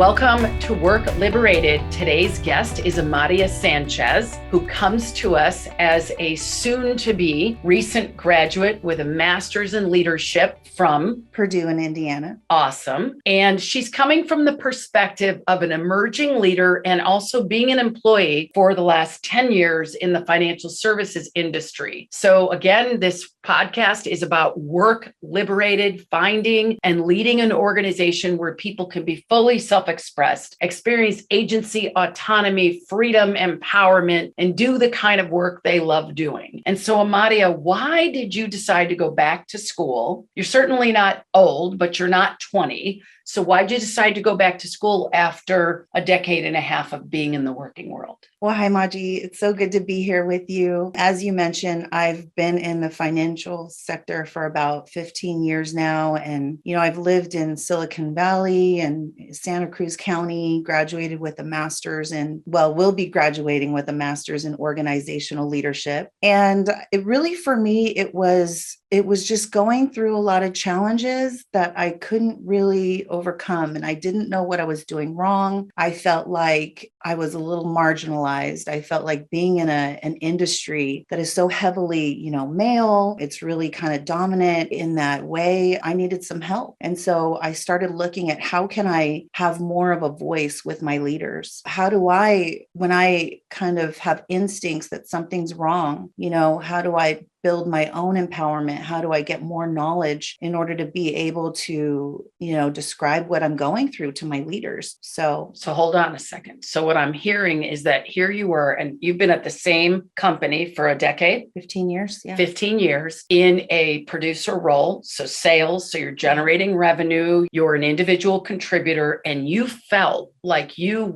Welcome to Work Liberated. Today's guest is Amadea Sanchez, who comes to us as a soon-to-be recent graduate with a master's in leadership from Purdue in Indiana. Awesome. And she's coming from the perspective of an emerging leader and also being an employee for the last 10 years in the financial services industry. So again, this podcast is about work liberated, finding and leading an organization where people can be fully self-expressed, experience agency, autonomy, freedom, empowerment, and do the kind of work they love doing. And so, Amadea, why did you decide to go back to school? You're certainly not old, but you're not 20. So why did you decide to go back to school after a decade and a half of being in the working world? Well, hi, Maji. It's so good to be here with you. As you mentioned, I've been in the financial sector for about 15 years now. And, I've lived in Silicon Valley and Santa Cruz County, graduated with a master's will be graduating with a master's in organizational leadership. And it really, for me, it was just going through a lot of challenges that I couldn't really overcome. And I didn't know what I was doing wrong. I felt like I was a little marginalized. I felt like being in an industry that is so heavily, male, it's really kind of dominant in that way. I needed some help. And so I started looking at how can I have more of a voice with my leaders? How do I, when I kind of have instincts that something's wrong, how do I build my own empowerment? How do I get more knowledge in order to be able to, describe what I'm going through to my leaders? So hold on a second. So what I'm hearing is that here you were, and you've been at the same company for a decade. 15 years. Yeah. 15 years in a producer role. So sales, so you're generating revenue, you're an individual contributor, and you felt like you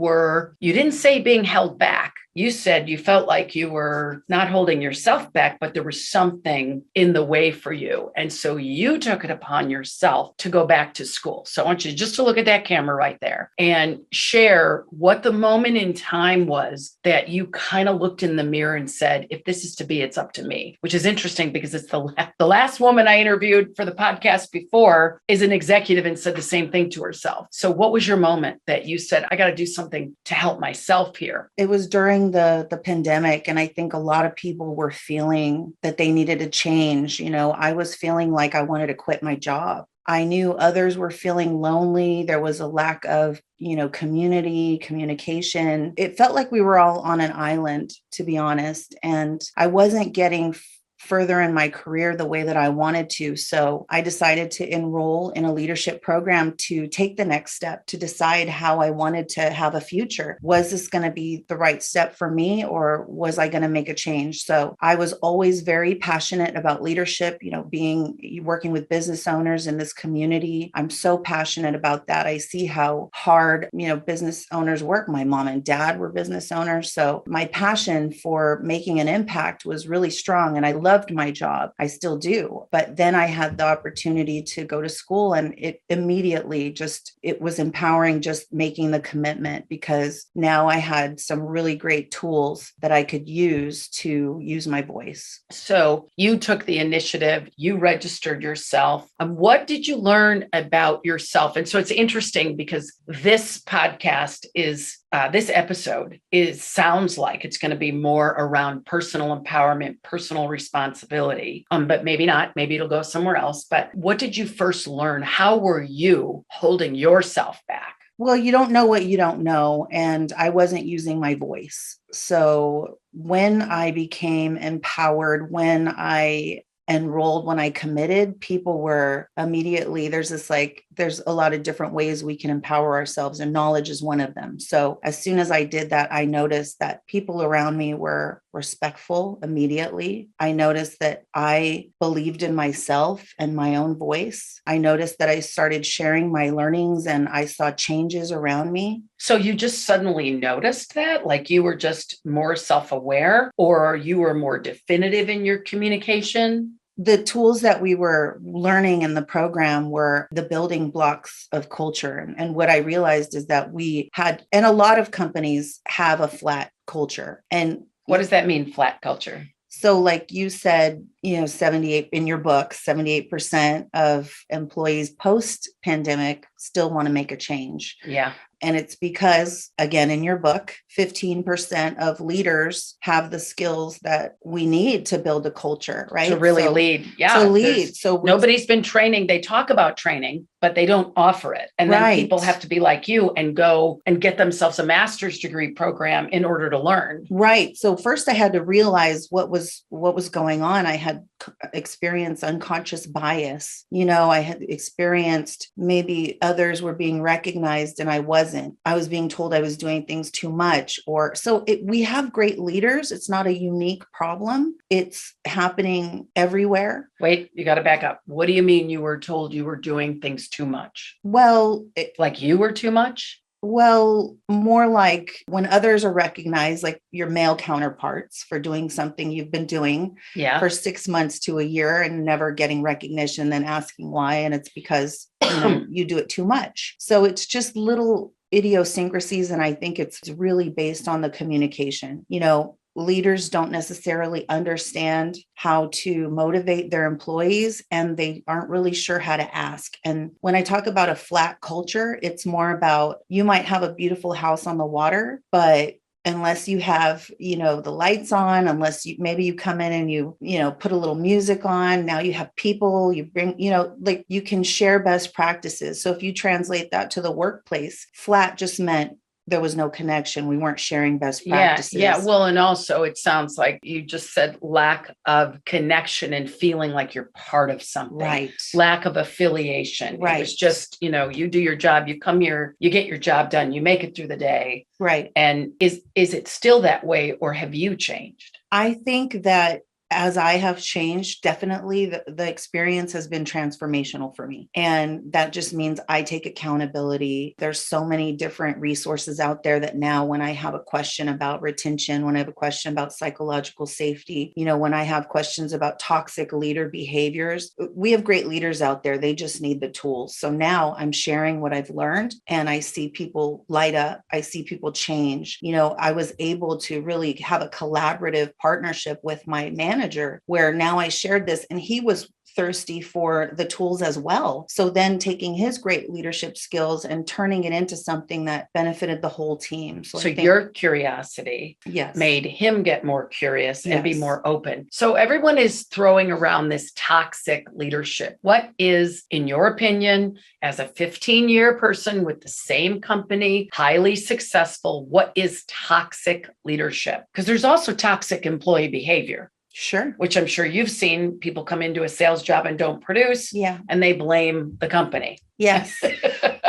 didn't say being held back. You said you felt like you were not holding yourself back, but there was something in the way for you. And so you took it upon yourself to go back to school. So I want you just to look at that camera right there and share what the moment in time was that you kind of looked in the mirror and said, if this is to be, it's up to me, which is interesting because it's the last woman I interviewed for the podcast before is an executive and said the same thing to herself. So what was your moment that you said, I got to do something to help myself here? It was during the pandemic. And I think a lot of people were feeling that they needed a change. I was feeling like I wanted to quit my job. I knew others were feeling lonely. There was a lack of, community, communication. It felt like we were all on an island, to be honest. And I wasn't getting further in my career the way that I wanted to. So I decided to enroll in a leadership program to take the next step, to decide how I wanted to have a future. Was this going to be the right step for me, or was I going to make a change? So I was always very passionate about leadership, working with business owners in this community. I'm so passionate about that. I see how hard, business owners work. My mom and dad were business owners. So my passion for making an impact was really strong. And I loved my job. I still do. But then I had the opportunity to go to school, and it immediately it was empowering, just making the commitment, because now I had some really great tools that I could use to use my voice. So you took the initiative, you registered yourself. What did you learn about yourself? And so it's interesting because this podcast this episode sounds like it's going to be more around personal empowerment, personal responsibility, but maybe not. Maybe it'll go somewhere else. But what did you first learn? How were you holding yourself back? Well, you don't know what you don't know. And I wasn't using my voice. So when I became empowered, when I enrolled, when I committed, people were immediately, there's a lot of different ways we can empower ourselves, and knowledge is one of them. So as soon as I did that, I noticed that people around me were respectful immediately. I noticed that I believed in myself and my own voice. I noticed that I started sharing my learnings, and I saw changes around me. So you just suddenly noticed that, like you were just more self-aware, or you were more definitive in your communication? The tools that we were learning in the program were the building blocks of culture. And what I realized is that and a lot of companies have a flat culture. And what does that mean, flat culture? So like you said, 78 in your book, 78% of employees post-pandemic still want to make a change. Yeah. And it's because, again, in your book, 15% of leaders have the skills that we need to build a culture, right? To really lead. Yeah. To lead. So nobody's been training. They talk about training, but they don't offer it. And then people have to be like you and go and get themselves a master's degree program in order to learn. Right. So first I had to realize what was going on. I had experienced unconscious bias. I had experienced maybe others were being recognized and I wasn't. I was being told I was doing things too much. We have great leaders. It's not a unique problem. It's happening everywhere. Wait, you got to back up. What do you mean you were told you were doing things too much? Well, like you were too much? Well, more like when others are recognized, like your male counterparts for doing something you've been doing for 6 months to a year and never getting recognition, then asking why. And it's because you do it too much. So it's just little idiosyncrasies. And I think it's really based on the communication. Leaders don't necessarily understand how to motivate their employees, and they aren't really sure how to ask. And when I talk about a flat culture, it's more about, you might have a beautiful house on the water, but unless you have, the lights on, unless maybe you come in and you put a little music on, now you have people, you bring, like you can share best practices. So if you translate that to the workplace, flat just meant there was no connection. We weren't sharing best practices. Yeah. Well, and also it sounds like you just said lack of connection and feeling like you're part of something. Right. Lack of affiliation. Right. It was just, you do your job, you come here, you get your job done, you make it through the day. Right. And is it still that way, or have you changed? I think that as I have changed, definitely the experience has been transformational for me. And that just means I take accountability. There's so many different resources out there that now when I have a question about retention, when I have a question about psychological safety, when I have questions about toxic leader behaviors, we have great leaders out there. They just need the tools. So now I'm sharing what I've learned and I see people light up. I see people change. I was able to really have a collaborative partnership with my manager, where now I shared this and he was thirsty for the tools as well. So then taking his great leadership skills and turning it into something that benefited the whole team. So your curiosity made him get more curious and be more open. So everyone is throwing around this toxic leadership. What is, in your opinion, as a 15-year person with the same company, highly successful, what is toxic leadership? Because there's also toxic employee behavior. Sure. Which I'm sure you've seen. People come into a sales job and don't produce. Yeah. And they blame the company. Yes.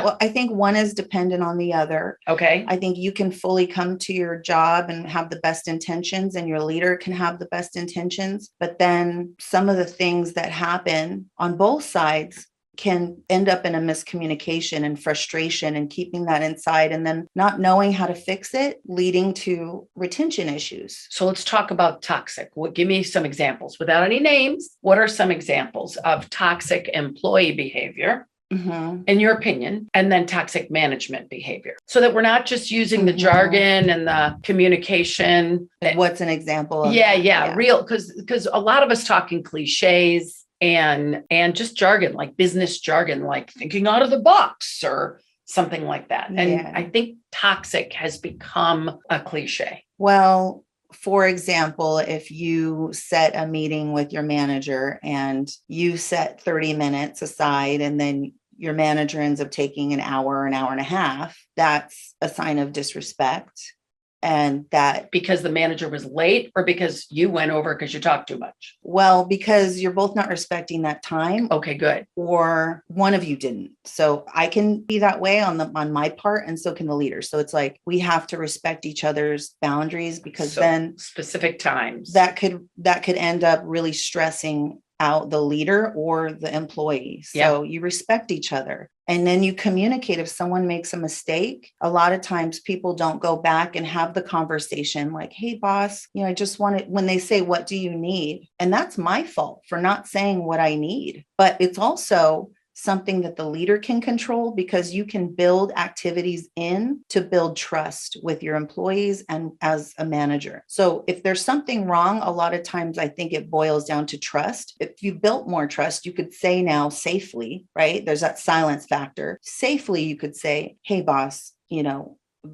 Well, I think one is dependent on the other. Okay. I think you can fully come to your job and have the best intentions, and your leader can have the best intentions. But then some of the things that happen on both sides can end up in a miscommunication and frustration and keeping that inside and then not knowing how to fix it, leading to retention issues. So let's talk about toxic. Give me some examples without any names. What are some examples of toxic employee behavior? Mm-hmm. In your opinion, and then toxic management behavior, so that we're not just using the jargon and the communication. What's an example of real, because a lot of us talking cliches and just jargon, like business jargon, like thinking out of the box or something like that. And I think toxic has become a cliche. Well, for example, if you set a meeting with your manager and you set 30 minutes aside and then your manager ends up taking an hour and a half, that's a sign of disrespect. And that because the manager was late, or because you went over because you talked too much? Well, because you're both not respecting that time. Okay, good. Or one of you didn't. So I can be that way on my part, and so can the leader. So it's like we have to respect each other's boundaries, because then specific times that could end up really stressing out the leader or the employee. So you respect each other. And then you communicate. If someone makes a mistake, a lot of times people don't go back and have the conversation like, hey, boss, I just wanted, when they say, what do you need? And that's my fault for not saying what I need. But it's also something that the leader can control, because you can build activities in to build trust with your employees and as a manager. So if there's something wrong, a lot of times I think it boils down to trust. If you built more trust, you could say now safely, right? There's that silence factor. Safely, you could say, hey, boss,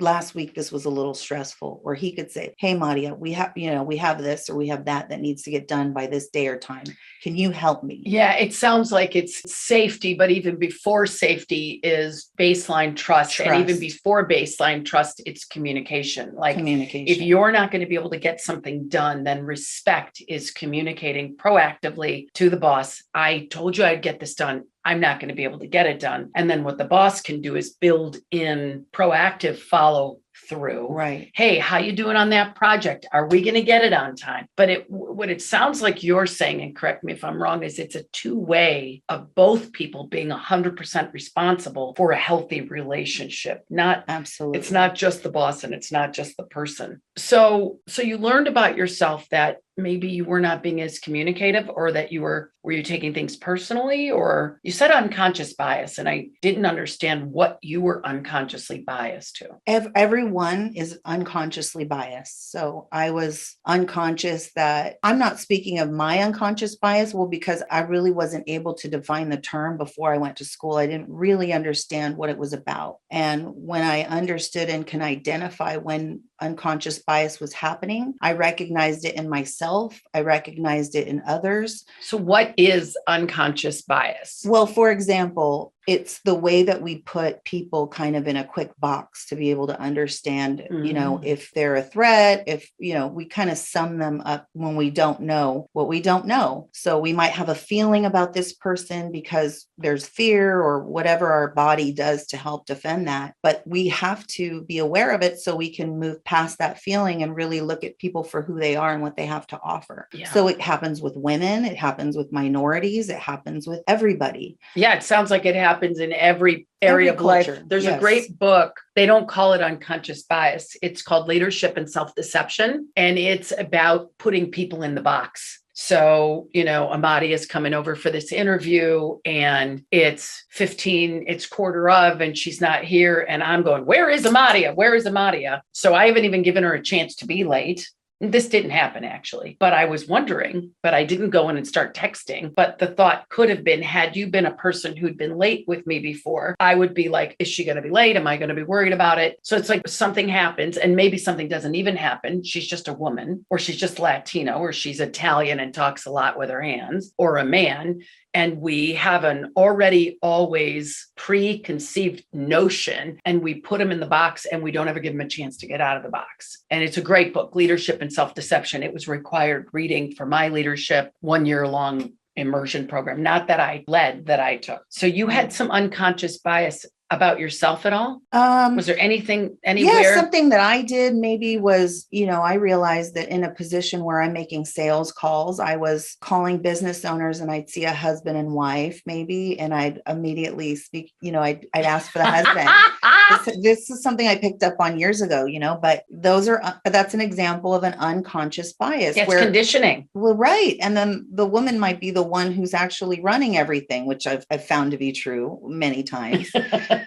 last week this was a little stressful. Or he could say, hey, Madia, we have this or we have that needs to get done by this day or time. Can you help me? Yeah, it sounds like it's safety, but even before safety is baseline trust. And even before baseline trust, it's communication. Like if you're not going to be able to get something done, then respect is communicating proactively to the boss. I told you I'd get this done. I'm not going to be able to get it done. And then what the boss can do is build in proactive follow through. Right. Hey, how you doing on that project? Are we going to get it on time? But what it sounds like you're saying, and correct me if I'm wrong, is it's a two-way of both people being 100% responsible for a healthy relationship. Absolutely. It's not just the boss and it's not just the person. So you learned about yourself that maybe you were not being as communicative, or that were you taking things personally, or you said unconscious bias, and I didn't understand what you were unconsciously biased to. Everyone is unconsciously biased. So I was unconscious that I'm not speaking of my unconscious bias. Well, because I really wasn't able to define the term before I went to school. I didn't really understand what it was about. And when I understood and can identify when unconscious bias was happening, I recognized it in myself. I recognized it in others. So what is unconscious bias? Well, for example, it's the way that we put people kind of in a quick box to be able to understand, if they're a threat, if, we kind of sum them up when we don't know what we don't know. So we might have a feeling about this person because there's fear or whatever our body does to help defend that. But we have to be aware of it so we can move past that feeling and really look at people for who they are and what they have to offer. Yeah. So it happens with women, it happens with minorities, it happens with everybody. Yeah, it sounds like it happens in every area of culture. Life. There's a great book. They don't call it unconscious bias. It's called Leadership and Self-Deception. And it's about putting people in the box. So, Amadea is coming over for this interview and it's 15, it's quarter of, and she's not here. And I'm going, where is Amadea? Where is Amadea? So I haven't even given her a chance to be late. This didn't happen actually, but I was wondering, but I didn't go in and start texting. But the thought could have been, had you been a person who'd been late with me before, I would be like, is she going to be late? Am I going to be worried about it? So it's like something happens and maybe something doesn't even happen. She's just a woman, or she's just Latino, or she's Italian and talks a lot with her hands, or a man. And we have an already always preconceived notion, and we put them in the box and we don't ever give them a chance to get out of the box. And it's a great book, Leadership and Self-Deception. It was required reading for my leadership 1 year long immersion program, not that I led, that I took. So you had some unconscious bias about yourself at all? Was there anything anywhere? Yeah, something that I did maybe was, I realized that in a position where I'm making sales calls, I was calling business owners and I'd see a husband and wife maybe, and I'd immediately speak, I'd ask for the husband. This is something I picked up on years ago, but that's an example of an unconscious bias. It's conditioning. Well, right. And then the woman might be the one who's actually running everything, which I've found to be true many times.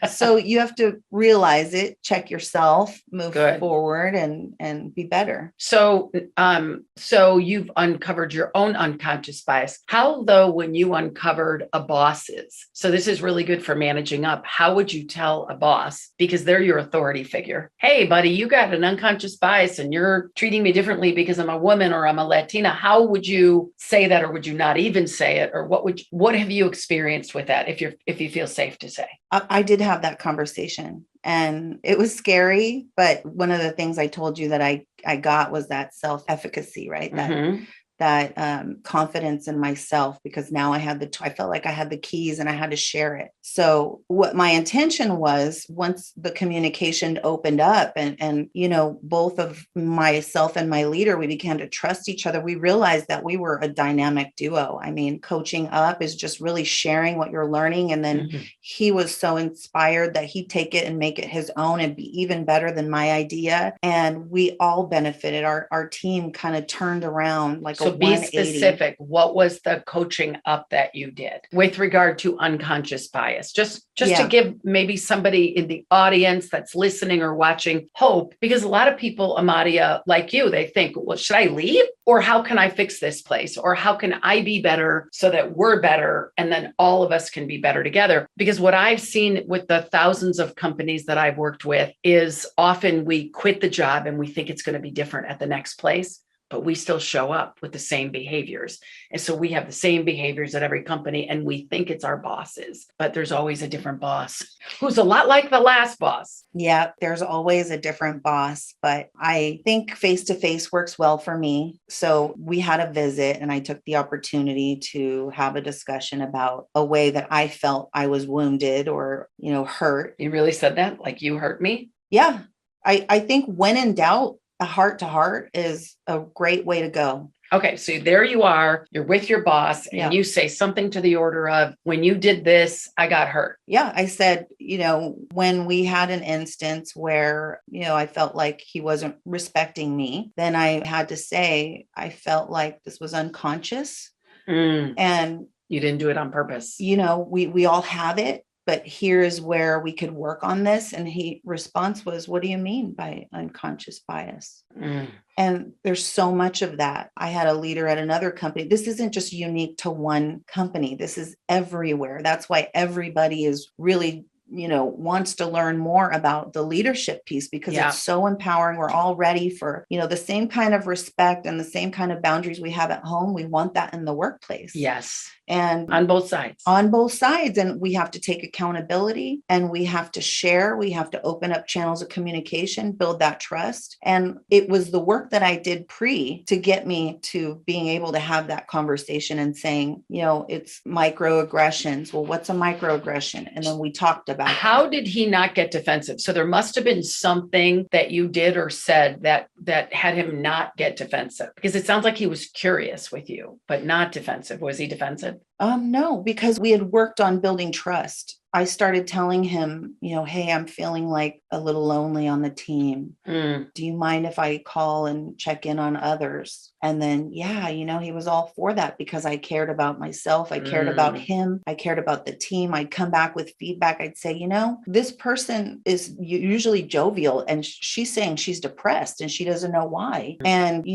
So you have to realize it, check yourself, move forward and be better. So you've uncovered your own unconscious bias. How though, when you uncovered a boss's, so this is really good for managing up. How would you tell a boss, because they're your authority figure? Hey, buddy, you got an unconscious bias and you're treating me differently because I'm a woman or I'm a Latina. How would you say that? Or would you not even say it? Or what have you experienced with that? If you feel safe to say? I did have that conversation and it was scary. But one of the things I told you that I got was that self-efficacy, right? That confidence in myself, because now I felt like I had the keys and I had to share it. So what my intention was, once the communication opened up and both of myself and my leader, we began to trust each other. We realized that we were a dynamic duo. I mean, coaching up is just really sharing what you're learning. And then he was so inspired that he'd take it and make it his own and be even better than my idea. And we all benefited. Our team kind of turned around like So be 180. specific. What was the coaching up that you did with regard to unconscious bias? Just to give maybe somebody in the audience that's listening or watching hope, because a lot of people, Amadea, like you, they think, well, should I leave? Or how can I fix this place? Or how can I be better so that we're better? And then all of us can be better together. Because what I've seen with the thousands of companies that I've worked with is often we quit the job and we think it's going to be different at the next place, but we still show up with the same behaviors. And so we have the same behaviors at every company and we think it's our bosses, but there's always a different boss who's a lot like the last boss. Yeah, there's always a different boss, but I think face-to-face works well for me. So we had a visit and I took the opportunity to have a discussion about a way that I felt I was wounded or, hurt. You really said that? Like you hurt me? Yeah. I think when in doubt, a heart to heart is a great way to go. Okay, so there you are, you're with your boss and you say something to the order of, when you did this, I got hurt. Yeah, I said, when we had an instance where, I felt like he wasn't respecting me, then I had to say, I felt like this was unconscious. And you didn't do it on purpose. We all have it. But here's where we could work on this. And response was, what do you mean by unconscious bias? And there's so much of that. I had a leader at another company. This isn't just unique to one company. This is everywhere. That's why everybody is really wants to learn more about the leadership piece, because it's so empowering. We're all ready for, the same kind of respect and the same kind of boundaries we have at home. We want that in the workplace. Yes. And on both sides. And we have to take accountability and we have to share. We have to open up channels of communication, build that trust. And it was the work that I did to get me to being able to have that conversation and saying, it's microaggressions. Well, what's a microaggression? And then we talked about how did he not get defensive? So there must have been something that you did or said that had him not get defensive, because it sounds like he was curious with you, but not defensive. Was he defensive? No, because we had worked on building trust. I started telling him, hey, I'm feeling like a little lonely on the team. Do you mind if I call and check in on others? And then, he was all for that because I cared about myself. I cared about him. I cared about the team. I'd come back with feedback. I'd say, this person is usually jovial and she's saying she's depressed and she doesn't know why. And,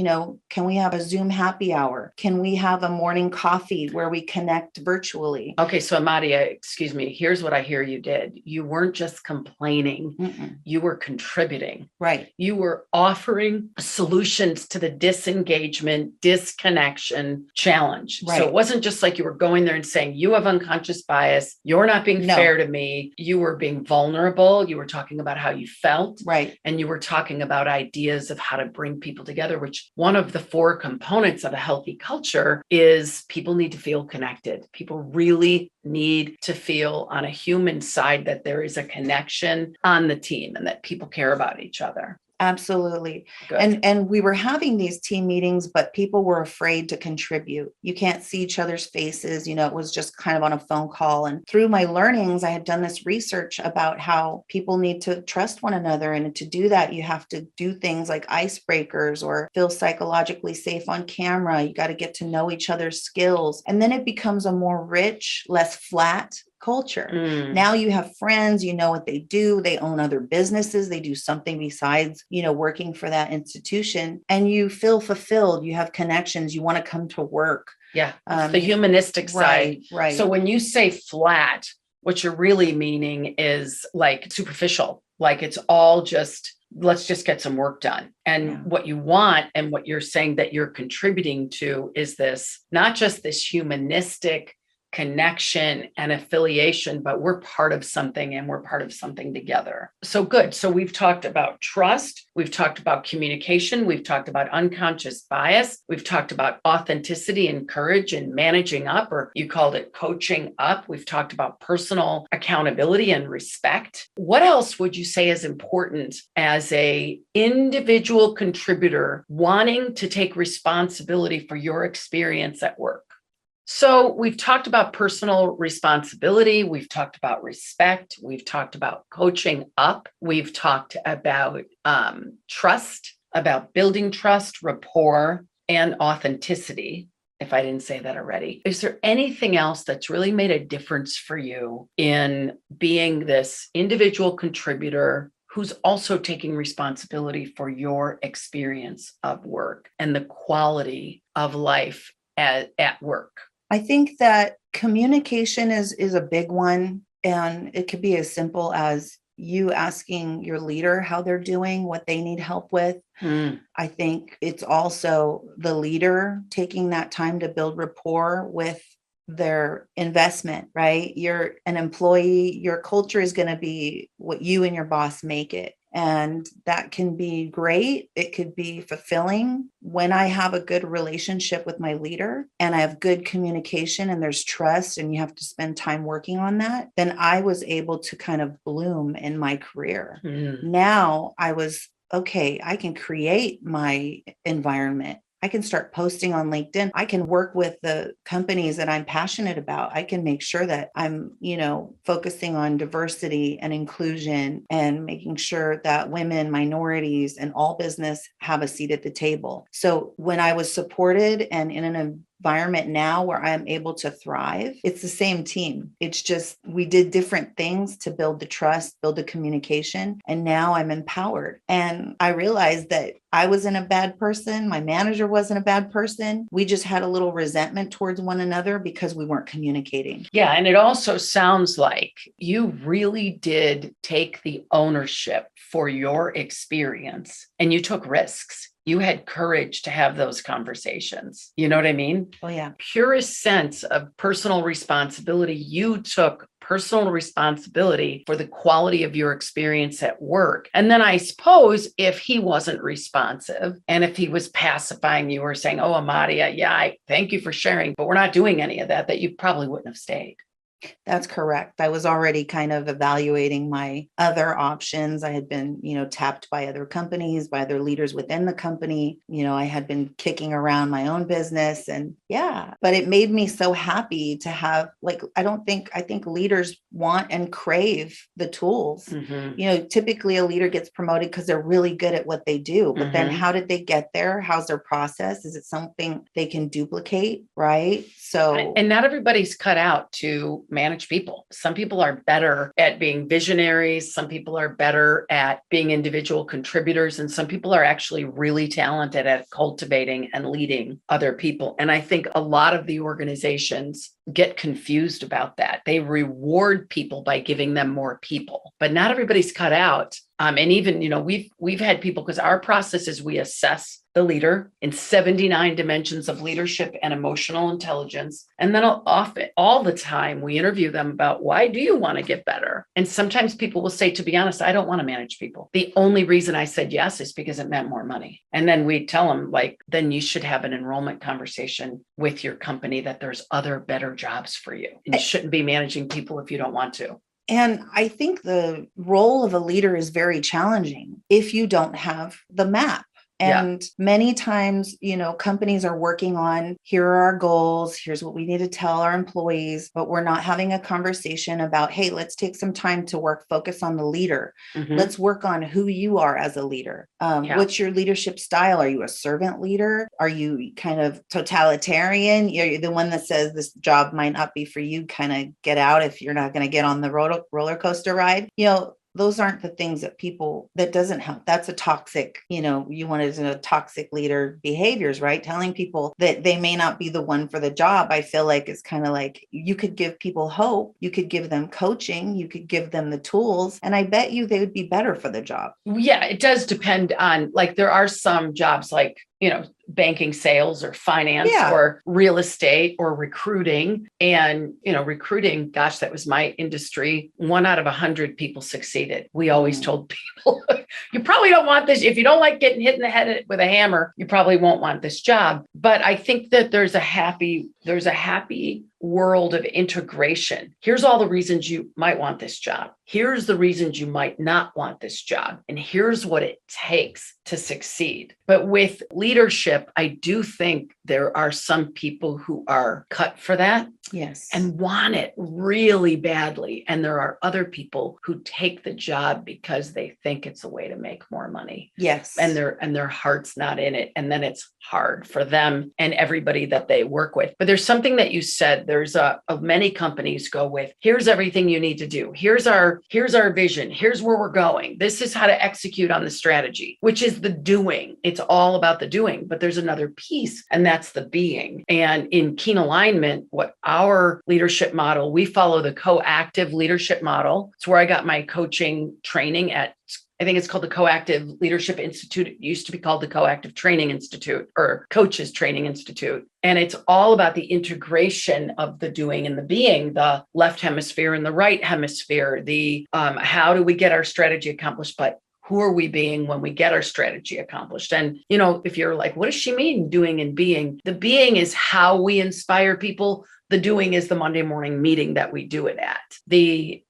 can we have a Zoom happy hour? Can we have a morning coffee where we connect virtually? Okay. So Amadea, excuse me, here's what I hear you did. You weren't just complaining. You were contributing. Right. You were offering solutions to the disengagement, disconnection challenge. Right. So it wasn't just like you were going there and saying, you have unconscious bias. You're not being fair to me. You were being vulnerable. You were talking about how you felt. Right. And you were talking about ideas of how to bring people together, which one of the 4 components of a healthy culture is people need to feel connected. People really need to feel on a human side that there is a connection on the team and that people care about each other. Absolutely. Good. And we were having these team meetings, but people were afraid to contribute. You can't see each other's faces. It was just kind of on a phone call. And through my learnings, I had done this research about how people need to trust one another. And to do that, you have to do things like icebreakers or feel psychologically safe on camera. You got to get to know each other's skills. And then it becomes a more rich, less flat culture. Now you have friends, what they do, they own other businesses, they do something besides, working for that institution, and you feel fulfilled, you have connections, you want to come to work. Yeah. The humanistic side. Right. So when you say flat, what you're really meaning is like superficial, like it's all just, let's just get some work done. And what you want and what you're saying that you're contributing to is this, not just this humanistic connection and affiliation, but we're part of something and we're part of something together. So good. So we've talked about trust. We've talked about communication. We've talked about unconscious bias. We've talked about authenticity and courage and managing up, or you called it coaching up. We've talked about personal accountability and respect. What else would you say is important as a individual contributor wanting to take responsibility for your experience at work? So we've talked about personal responsibility. We've talked about respect. We've talked about coaching up. We've talked about trust, about building trust, rapport, and authenticity, if I didn't say that already. Is there anything else that's really made a difference for you in being this individual contributor who's also taking responsibility for your experience of work and the quality of life at work? I think that communication is a big one. And it could be as simple as you asking your leader how they're doing, what they need help with. I think it's also the leader taking that time to build rapport with their investment, right? You're an employee, your culture is going to be what you and your boss make it. And that can be great. It could be fulfilling. When I have a good relationship with my leader and I have good communication and there's trust and you have to spend time working on that, then I was able to kind of bloom in my career. Now okay, I can create my environment. I can start posting on LinkedIn. I can work with the companies that I'm passionate about. I can make sure that I'm, focusing on diversity and inclusion and making sure that women, minorities, and all business have a seat at the table. So when I was supported and in an environment now where I am able to thrive, it's the same team. It's just we did different things to build the trust, build the communication, and now I'm empowered. And I realized that I wasn't a bad person. My manager wasn't a bad person. We just had a little resentment towards one another because we weren't communicating. Yeah. And it also sounds like you really did take the ownership for your experience and you took risks. You had courage to have those conversations. You know what I mean? Oh, yeah. Purest sense of personal responsibility. You took personal responsibility for the quality of your experience at work. And then I suppose if he wasn't responsive and if he was pacifying you or saying, oh, Amadea, yeah, I thank you for sharing, but we're not doing any of that you probably wouldn't have stayed. That's correct. I was already kind of evaluating my other options. I had been, tapped by other companies, by other leaders within the company. I had been kicking around my own business but it made me so happy to have, I think leaders want and crave the tools. Typically a leader gets promoted because they're really good at what they do, but then how did they get there? How's their process? Is it something they can duplicate? Right. So, and not everybody's cut out to manage people. Some people are better at being visionaries. Some people are better at being individual contributors. And some people are actually really talented at cultivating and leading other people. And I think a lot of the organizations get confused about that. They reward people by giving them more people, but not everybody's cut out. And even, we've had people, because our process is we assess the leader in 79 dimensions of leadership and emotional intelligence. And then all the time, we interview them about, why do you want to get better? And sometimes people will say, to be honest, I don't want to manage people. The only reason I said yes is because it meant more money. And then we tell them, then you should have an enrollment conversation with your company that there's other better jobs for you. And you shouldn't be managing people if you don't want to. And I think the role of a leader is very challenging if you don't have the map. And many times, companies are working on, here are our goals, here's what we need to tell our employees, but we're not having a conversation about, hey, let's take some time to focus on the leader. Let's work on who you are as a leader. What's your leadership style? Are you a servant leader? Are you kind of totalitarian? You're the one that says this job might not be for you, kind of get out if you're not going to get on the roller coaster ride. Those aren't the things that doesn't help. That's a toxic, you wanted to know toxic leader behaviors, right? Telling people that they may not be the one for the job. I feel like it's kind of like you could give people hope. You could give them coaching. You could give them the tools. And I bet you they would be better for the job. Yeah, it does depend on, there are some jobs banking, sales, or finance, or real estate, or recruiting. And, recruiting, gosh, that was my industry. 1 out of 100 people succeeded. We always told people, you probably don't want this. If you don't like getting hit in the head with a hammer, you probably won't want this job. But I think that there's a happy world of integration. Here's all the reasons you might want this job. Here's the reasons you might not want this job. And here's what it takes to succeed. But with leadership, I do think there are some people who are cut for that. Yes. And want it really badly. And there are other people who take the job because they think it's a way to make more money. Yes. And their heart's not in it. And then it's hard for them and everybody that they work with. But there's something that you said, there's many companies go with, here's everything you need to do. Here's our vision. Here's where we're going. This is how to execute on the strategy, which is the doing. It's all about the doing, but there's another piece, and that's the being. And in Keen Alignment, what our leadership model, we follow the coactive leadership model. It's where I got my coaching training at, I think it's called the Coactive Leadership Institute. It used to be called the Coactive Training Institute or Coaches Training Institute. And it's all about the integration of the doing and the being, the left hemisphere and the right hemisphere, the how do we get our strategy accomplished, but who are we being when we get our strategy accomplished? And, if you're like, what does she mean doing and being? The being is how we inspire people. The doing is the Monday morning meeting that we do it at. The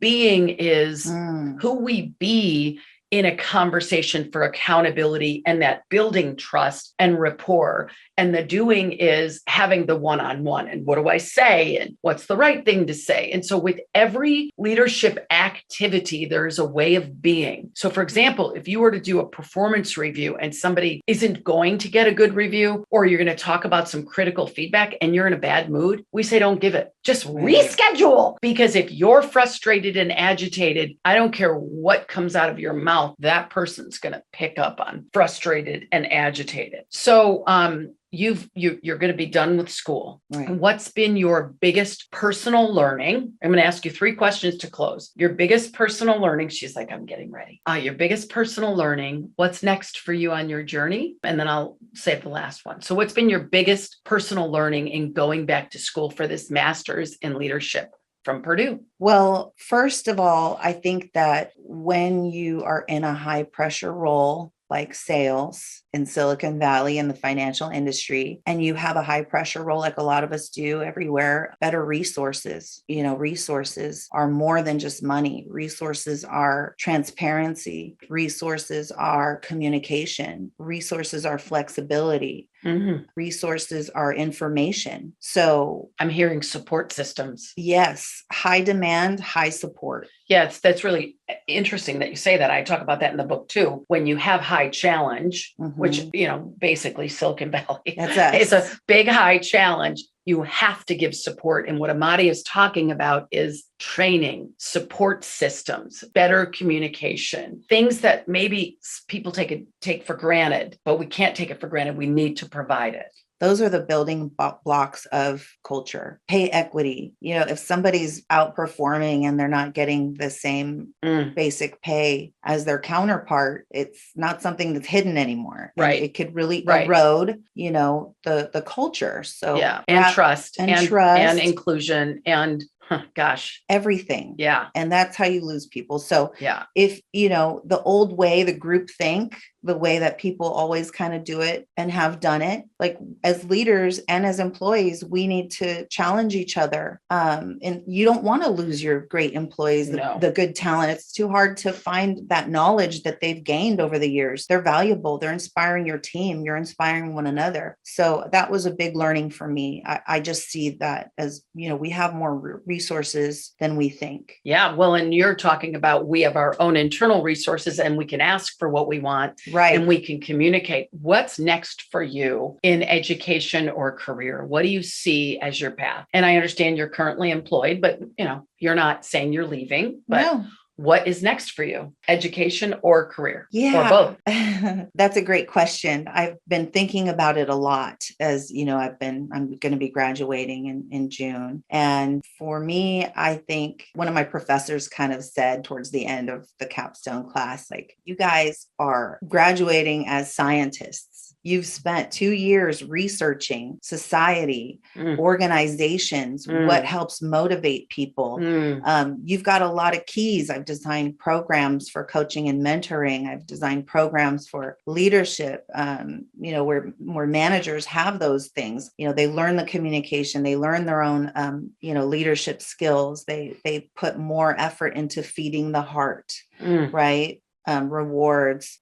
being is who we be in a conversation for accountability and that building trust and rapport. And the doing is having the one-on-one. And what do I say? And what's the right thing to say? And so with every leadership activity, there's a way of being. So for example, if you were to do a performance review and somebody isn't going to get a good review, or you're going to talk about some critical feedback and you're in a bad mood, we say, don't give it. Just reschedule. Because if you're frustrated and agitated, I don't care what comes out of your mouth, that person's going to pick up on frustrated and agitated. So, you're going to be done with school. Right. What's been your biggest personal learning? I'm going to ask you 3 questions to close. Your biggest personal learning. She's like, I'm getting ready. Your biggest personal learning. What's next for you on your journey? And then I'll save the last one. So what's been your biggest personal learning in going back to school for this master's in leadership from Purdue? Well, first of all, I think that when you are in a high pressure role, like sales in Silicon Valley in the financial industry, and you have a high pressure role like a lot of us do everywhere, better resources. Resources are more than just money. Resources are transparency. Resources are communication. Resources are flexibility. Mm-hmm. Resources are information. So I'm hearing support systems. Yes, high demand, high support. Yeah, that's really interesting that you say that. I talk about that in the book too. When you have high challenge, which, basically Silicon Valley, it's a big high challenge. You have to give support. And what Amadea is talking about is training, support systems, better communication, things that maybe people take for granted, but we can't take it for granted. We need to provide it. Those are the building blocks of culture. Pay equity. If somebody's outperforming and they're not getting the same basic pay as their counterpart, it's not something that's hidden anymore. Right. And it could really erode, the culture. So and trust and trust and inclusion and everything. Yeah. And that's how you lose people. So yeah, if, the old way, the group think, the way that people always kind of do it and have done it, like as leaders and as employees, we need to challenge each other. And you don't want to lose your great employees, the good talent. It's too hard to find that knowledge that they've gained over the years. They're valuable. They're inspiring your team. You're inspiring one another. So that was a big learning for me. I just see that as, we have more resources than we think. Yeah. Well, and you're talking about, we have our own internal resources and we can ask for what we want. Right. And we can communicate. What's next for you in education or career? What do you see as your path? And I understand you're currently employed, but you're not saying you're leaving, but no. What is next for you? Education or career? Yeah. Or both? That's a great question. I've been thinking about it a lot as, I'm going to be graduating in June. And for me, I think one of my professors kind of said towards the end of the capstone class, like, you guys are graduating as scientists. You've spent 2 years researching society, organizations, what helps motivate people. You've got a lot of keys. I've designed programs for coaching and mentoring. I've designed programs for leadership, where managers have those things. They learn the communication, they learn their own, leadership skills. They put more effort into feeding the heart, right? rewards,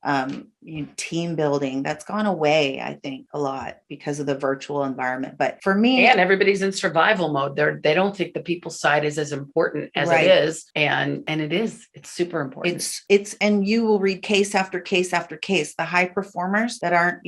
team building. That's gone away, I think, a lot because of the virtual environment. But for me, and everybody's in survival mode. They don't think the people side is as important as Right. it is. And it is. It's super important. And you will read case after case after case. The high performers that aren't,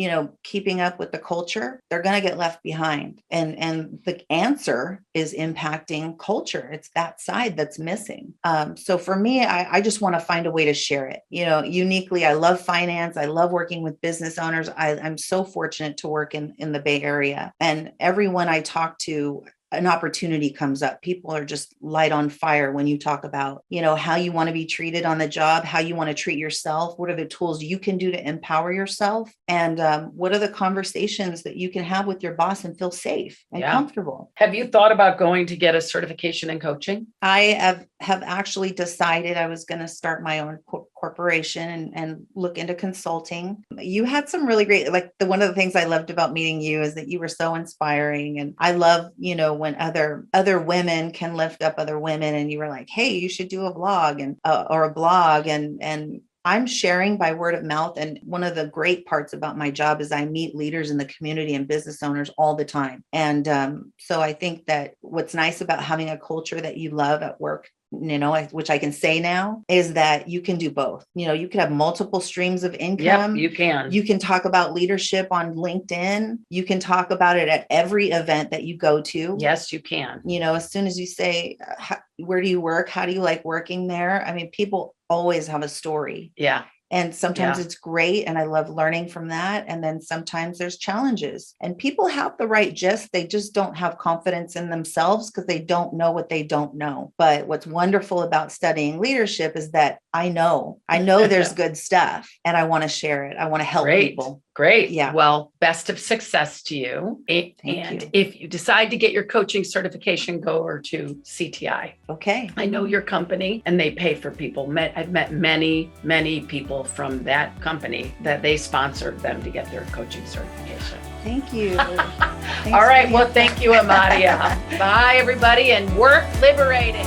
keeping up with the culture, they're going to get left behind. And the answer is impacting culture. It's that side that's missing. So for me, I just want to find a way to share it, uniquely. I love finance. I love working with business owners. I'm so fortunate to work in the Bay Area, and everyone I talk to, an opportunity comes up. People are just light on fire when you talk about, how you want to be treated on the job, how you want to treat yourself. What are the tools you can do to empower yourself? And what are the conversations that you can have with your boss and feel safe and comfortable? Have you thought about going to get a certification in coaching? I have actually decided I was going to start my own corporation and look into consulting. You had some really great, one of the things I loved about meeting you is that you were so inspiring. And I love, when other women can lift up other women, and you were like, hey, you should do a vlog or a blog. And I'm sharing by word of mouth. And one of the great parts about my job is I meet leaders in the community and business owners all the time. And so I think that what's nice about having a culture that you love at work, which I can say now, is that you can do both. You can have multiple streams of income. Yep, you can. You can talk about leadership on LinkedIn. You can talk about it at every event that you go to. Yes, you can. As soon as you say, where do you work? How do you like working there? I mean, people always have a story. Yeah. And sometimes it's great. And I love learning from that. And then sometimes there's challenges, and people have the right gist. They just don't have confidence in themselves because they don't know what they don't know. But what's wonderful about studying leadership is that I know there's good stuff, and I want to share it. I want to help people. Great. Yeah. Well, best of success to you. Thank and you. If you decide to get your coaching certification, go over to CTI. Okay. I know your company, and they pay for people. I've met many, many people from that company that they sponsored them to get their coaching certification. Thank you. All right. Well, thank you, Amadea. Bye, everybody, and work liberated.